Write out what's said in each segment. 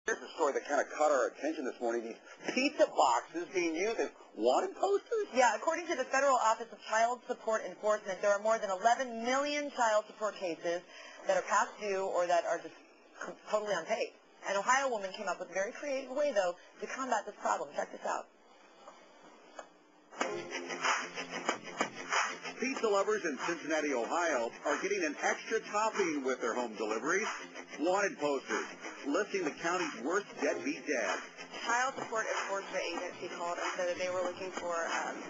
Here's a story that kind of caught our attention this morning. These pizza boxes being used as wanted posters? Yeah, according to the Federal Office of Child Support Enforcement, there are more than 11 million child support cases that are past due or that are just totally unpaid. An Ohio woman came up with a very creative way, though, to combat this problem. Check this out. Pizza lovers in Cincinnati, Ohio are getting an extra topping with their home deliveries. Wanted posters listing the county's worst deadbeat dads. Child Support Enforcement Agency called and said that they were looking for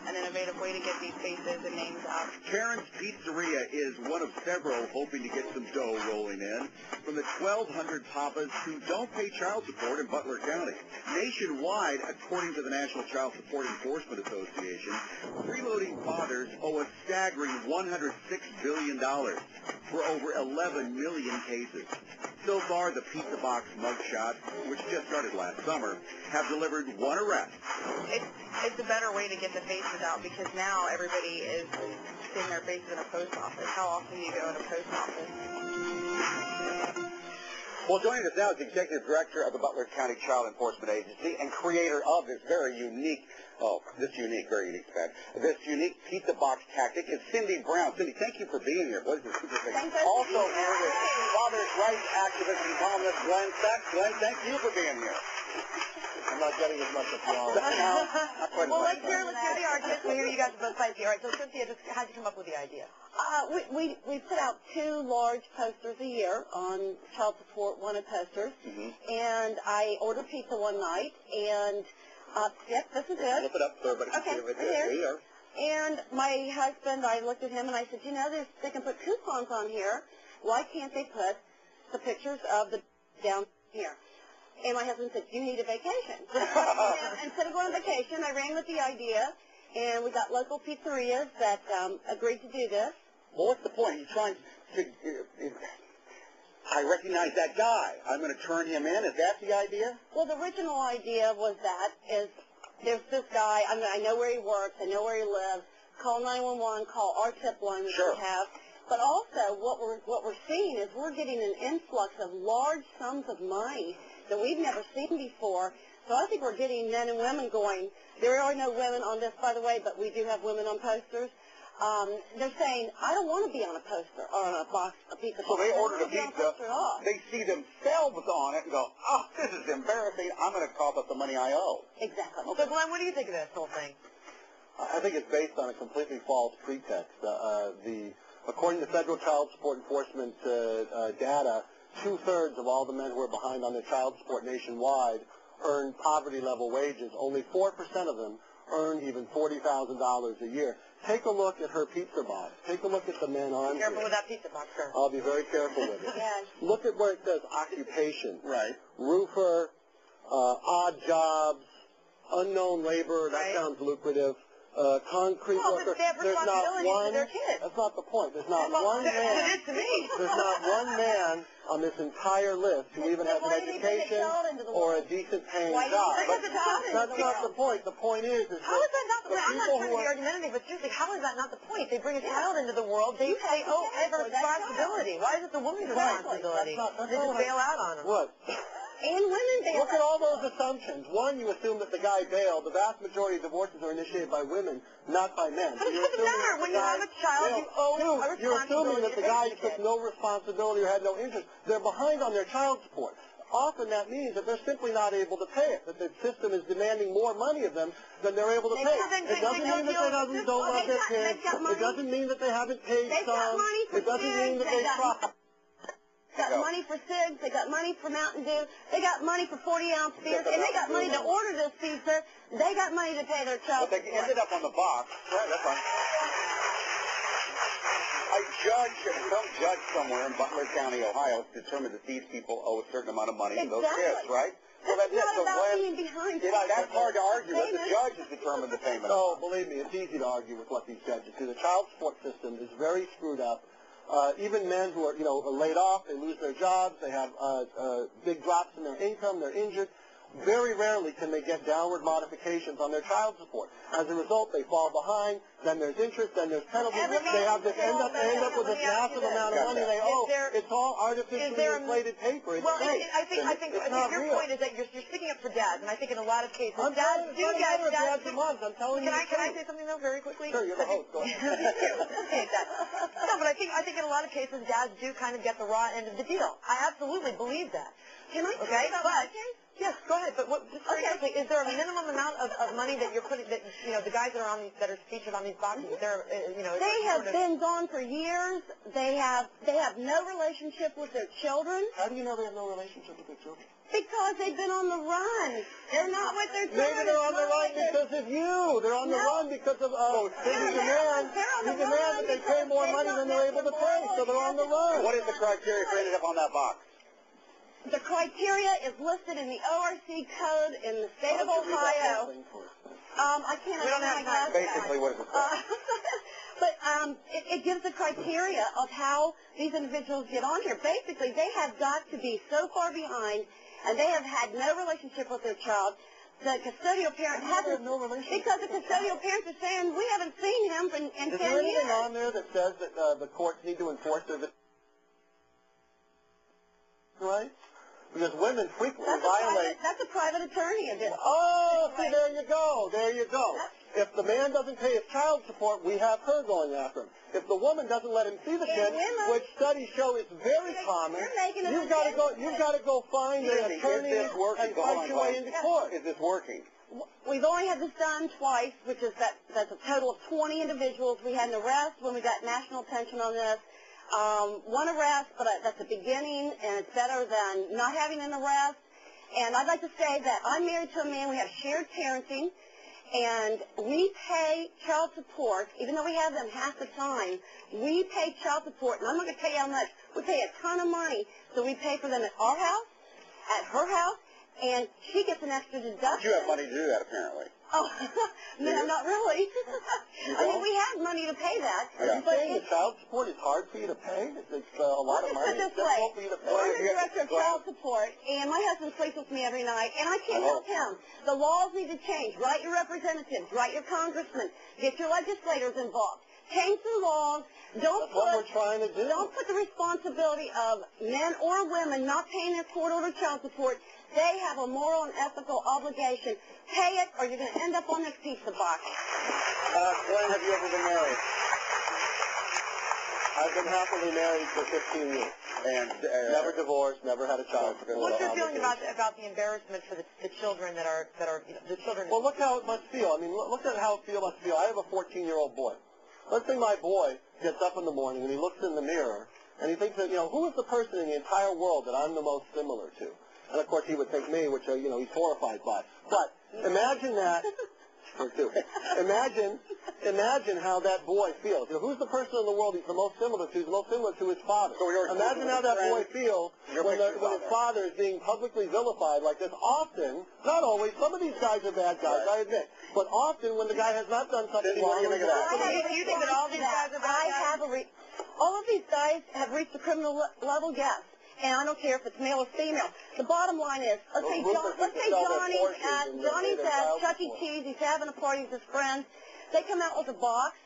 an innovative way to get these faces and names out. Karen's Pizzeria is one of several hoping to get some dough rolling in from the 1,200 papas who don't pay child support in Butler County. Nationwide, according to the National Child Support Enforcement Association, freeloading fathers owe a staggering $106 billion for over 11 million cases. So far, the Pizza Box mugshot, which just started last summer, have delivered one arrest. It's a better way to get the faces out because now everybody is seeing their faces in a post office. How often do you go in a post office? Well, joining us now is the Executive Director of the Butler County Child Enforcement Agency and creator of this very unique pizza box tactic is Cindy Brown. Cindy, thank you for being here. What is this super thing? Also here with father's rights activist and columnist Glenn Sachs. Glenn, thank you for being here. I'm not getting as much applause. Well, let's hear the argument. We hear you guys on both sides here. All right, so Cynthia, how'd you come up with the idea? We put out 2 large posters a year on child support wanted posters, and I ordered pizza one night, and yep, this is it. Flip it up so everybody can see it right there. Here. And my husband, I looked at him and I said, you know, they can put coupons on here. Why can't they put the pictures of the down here? And my husband said, you need a vacation. And instead of going on vacation, I ran with the idea, and we got local pizzerias that agreed to do this. Well, what's the point? He's trying to... I recognize that guy. I'm going to turn him in. Is that the idea? Well, the original idea was that there's this guy. I know where he works. I know where he lives. Call 911. Call our tip line that we have. But also, what we're seeing is we're getting an influx of large sums of money that we've never seen before. So I think we're getting men and women going. There are no women on this, by the way, but we do have women on posters. They're saying, I don't want to be on a poster or on a pizza box. So they ordered a pizza, they see themselves on it and go, oh, this is embarrassing, I'm going to cough up the money I owe. Exactly. So Glenn, what do you think of this whole thing? I think it's based on a completely false pretext. According to federal child support enforcement data, 2/3 of all the men who are behind on their child support nationwide earn poverty-level wages. Only 4% of them earn even $40,000 a year. Take a look at her pizza box. Take a look at the men on Be careful with that pizza box, sir. I'll be very careful with it. Yes. Look at where it says occupation. Right. Roofer, odd jobs, unknown labor. That sounds lucrative. Concrete worker. They have responsibilities for their kids. That's not the point. There's not one man. It is to me. There's not one man on this entire list who even has an education or a decent paying job. That's not the point. The point is how is that not the point? I'm not trying to be argumentative, but seriously, how is that not the point? They bring a child into the world. They say, oh, I have a responsibility. Why is it the woman's responsibility? They just bail out on them. What? And women bail Look at all those assumptions. One, you assume that the guy bailed. The vast majority of divorces are initiated by women, not by men. But it doesn't matter. When you have a child, you owe a responsibility. You're assuming that the guy took no responsibility or had no interest. They're behind on their child support. Often that means that they're simply not able to pay it, that the system is demanding more money of them than they're able to pay. It doesn't mean that they don't love their kids. It doesn't mean that they haven't paid some. It doesn't mean that they try. They got money for cigs, they got money for Mountain Dew, they got money for 40-ounce beers, and they got money to order this pizza. They got money to pay their child support. But they ended up on the box. Right, that's fine. Some judge somewhere in Butler County, Ohio, determined that these people owe a certain amount of money to those kids, right? So that's not about being behind. That's hard to argue with. The judge has determined the payment. Oh, believe me, it's easy to argue with what these judges do. The child support system is very screwed up. Even men who are, laid off, they lose their jobs, they have big drops in their income, they're injured. very rarely can they get downward modifications on their child support. As a result, they fall behind, then there's interest, then there's penalties. They have this end up with this massive amount of money they owe. It's all artificially inflated paper. It's well, fake. I think your real. point is that you're sticking up for dads, and I think in a lot of cases, I'm dads do get dads a month. I'm telling you. Can I say something though, very quickly? Sure, you're the host. Go ahead. Appreciate that. No, but I think in a lot of cases, dads do kind of get the raw end of the deal. I absolutely believe that. Can I Okay, say about but my case? yes, go ahead. But just very quickly, is there a minimum amount of money that you're putting? That the guys that are on these, that are featured on these boxes, they're They have been gone for years. They have no relationship with their children. How do you know they have no relationship with their children? Because they've been on the run. They're not with their children. Maybe they're on the run because of you. They're on the run because of you demand that they pay more money than they're able to pay, so they're on the run. What is the criteria for ending up on that box? The criteria is listed in the ORC code in the state of Ohio. I can't. We don't have time. Basically, what is it? But it gives the criteria of how these individuals get on here. Basically, they have got to be so far behind, and they have had no relationship with their child. The custodial parent hasn't, no relationship because the custodial parents are saying, we haven't seen him in 10 years. Is there anything on there that says that the courts need to enforce their rights? Because women frequently violate... That's a private attorney. Oh, see, there you go. There you go. If the man doesn't pay his child support, we have her going after him. If the woman doesn't let him see the kid, which studies show is very common, you've got to go find an attorney and fight your way into court. Is this working? We've only had this done twice, which is that's a total of 20 individuals. We had an arrest when we got national attention on this. One arrest, but that's the beginning, and it's better than not having an arrest. And I'd like to say that I'm married to a man. We have shared parenting, and we pay child support, even though we have them half the time. We pay child support, and I'm not going to tell you how much. We pay a ton of money, so we pay for them at our house, at her house, and she gets an extra deduction. You have money to do that, apparently. Oh, no, not really. I mean, we have money to pay that. Are you saying the child support is hard for you to pay? It's a lot of money. Let's put it this way. I'm the director of child support, and my husband sleeps with me every night, and I can't help him. The laws need to change. Write your representatives. Write your congressmen. Get your legislators involved. Change the laws. That's what we're trying to do. Don't put the responsibility of men or women not paying their court-ordered child support. They have a moral and ethical obligation. Pay it, or you're going to end up on this pizza box. Glenn, have you ever been married? I've been happily married for 15 years. And never divorced, never had a child. What's your feeling about the embarrassment for the children that are the children? Well, look how it must feel. I mean, look at how it must feel. I have a 14-year-old boy. Let's say my boy gets up in the morning and he looks in the mirror and he thinks that, who is the person in the entire world that I'm the most similar to? And of course he would think me, which, he's horrified by. But imagine that. Imagine how that boy feels. Who's the person in the world he's the most similar to? He's the most similar to his father. So imagine how that boy feels when his father is being publicly vilified like this. Often, not always, some of these guys are bad guys, I admit. But often when the guy has not done something wrong, Do you think that all these guys are bad guys? All of these guys have reached the criminal level, yes. And I don't care if it's male or female. The bottom line is, let's say Johnny's at Chuck E. Cheese. He's having a party with his friends. They come out with a box,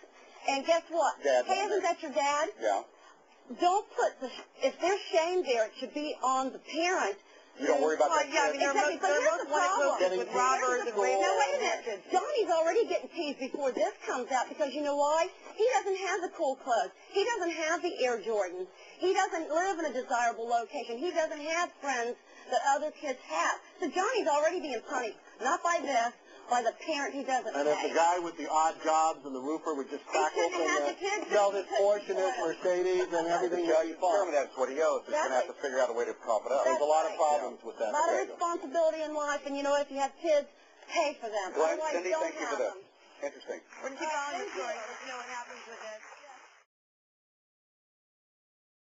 and guess what? Hey, isn't that your dad? Yeah. Don't put if there's shame there, it should be on the parent. You don't worry about that. Yeah, I mean, there was one with robbers and rape. Now, wait a minute. Johnny's already getting teased before this comes out because you know why? He doesn't have the cool clothes. He doesn't have the Air Jordans. He doesn't live in a desirable location. He doesn't have friends that other kids have. So Johnny's already being punished, not by this, by the parent who doesn't And pay. if the guy with the odd jobs and the roofer would just crack open and sell his Porsche and his Mercedes and everything would be fine. That's what he owes. He's going to have to figure out a way to prop it up. There's a lot of problems with that. A lot of responsibility in life, and if you have kids, pay for them. Glenn, Otherwise, Cindy, don't thank you have for this. them. Interesting. We're going to keep on this story. Let's know what happens with this.